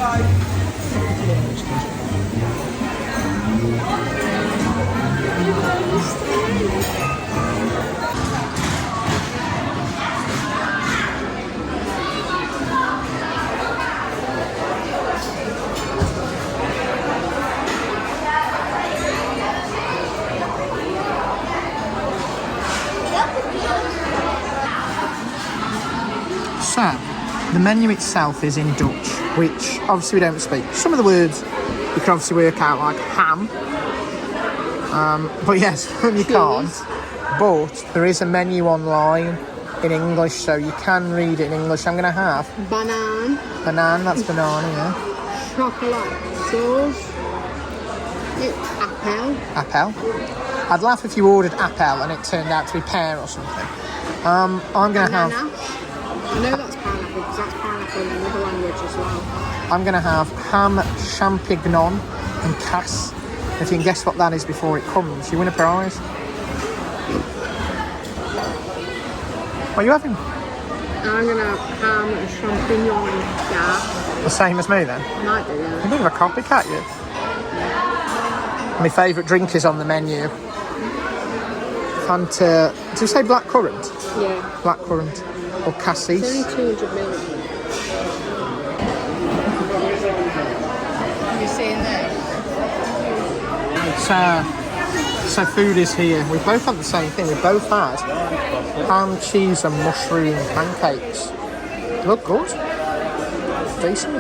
So, the menu itself is in Dutch, which obviously we don't speak. Some of the words you can obviously work out, like ham. But yes, you can't. But there is a menu online in English, so you can read it in English. I'm going to have... Banana. Banana, that's banana, yeah. Chocolate sauce. Apple. Apple. I'd laugh if you ordered apple and it turned out to be pear or something. I'm going to have... I know that's pineapple because that's pineapple in another language as well. I'm going to have ham, champignon and kaas. If you can guess what that is before it comes, you win a prize. What are you having? I'm going to have ham and champignon and kaas. The same as me then? Might do, yeah. You're a bit of a copycat, you. My favourite drink is on the menu. Fanta... Did you say blackcurrant? Yeah. Blackcurrant. Or cassis. It's only 200 ml. Have you seen this? So food is here. We both had the same thing. We both had ham, cheese and mushroom pancakes. They look good. Decent.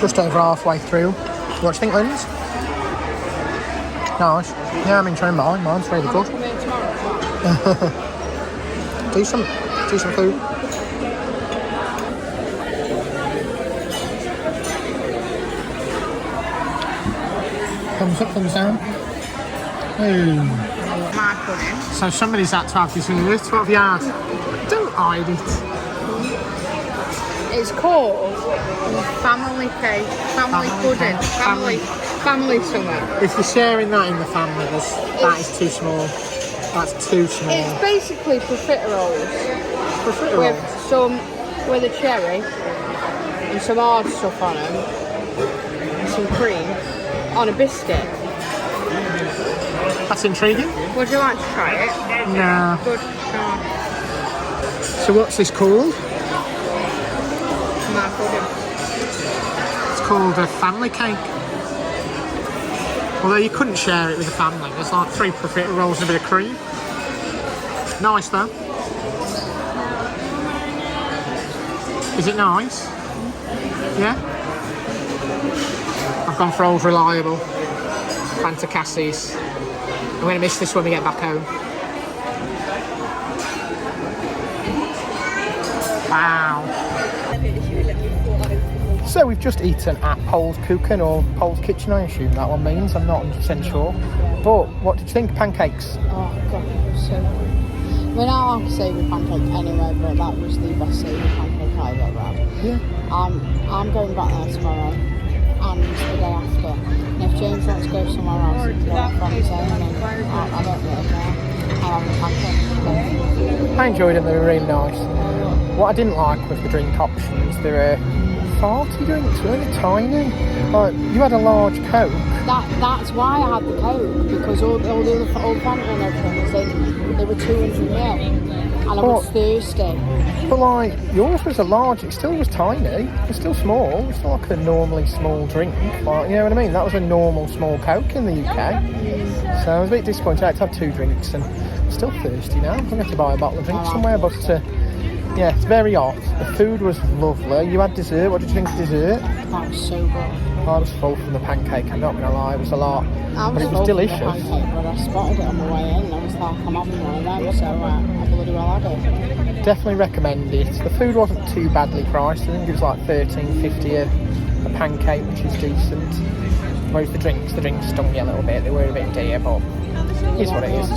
Just over halfway through. What do you think, Linz? Nice. Yeah, I'm enjoying mine. Mine's really good. Decent food. Thumbs up, thumbs down. Hey. So somebody's had to have dessert. What have you had? Don't hide it. It's called family cake, family pudding, family something. If you're sharing that in the family, that is too small. That's too small. It's basically profiteroles with a cherry and some hard stuff on them, and some cream on a biscuit. That's intriguing. Would you like to try it? No. Good. So what's this called? It's called a family cake. Although you couldn't share it with the family. There's like 3 profiteroles and a bit of cream. Nice though. Is it nice? Yeah? I've gone for old reliable. Fanta cassis. I'm going to miss this when we get back home. Wow. So we've just eaten at Polle's Cooking or Polle's Kitchen, I assume that one means. I'm not 100% sure. But what did you think? Pancakes? Oh god, it was so good. I mean, I like a savoury pancake anyway, but that was the best savoury pancake I've ever had. Yeah. I'm going back there tomorrow and the day after. And if James wants to go somewhere else, I don't really care. I'll have a pancake. I enjoyed them, they were really nice. What I didn't like was the drink options. They were farty drinks, really tiny. Like, you had a large Coke. That's why I had the Coke, because all the Fanta and everything, they were 200ml. And I was thirsty. But like, yours was a large, it still was tiny. It was still small. It was still like a normally small drink. Like, you know what I mean? That was a normal small Coke in the UK. So I was a bit disappointed. I had to have 2 drinks and I'm still thirsty now. I'm going to have to buy a bottle of drink somewhere, but yeah, it's very hot. The food was lovely. You had dessert. What did you think of dessert? That was so good. I was full from the pancake, I'm not going to lie. It was a lot. But it was delicious. Pancake, but I spotted it on the way in. I was like, I'm having one of them, so I bloody well had it. Definitely recommend it. The food wasn't too badly priced. I think it was like $13.50 a pancake, which is decent. Whereas the drinks stung me a little bit. They were a bit dear, but it is what it is.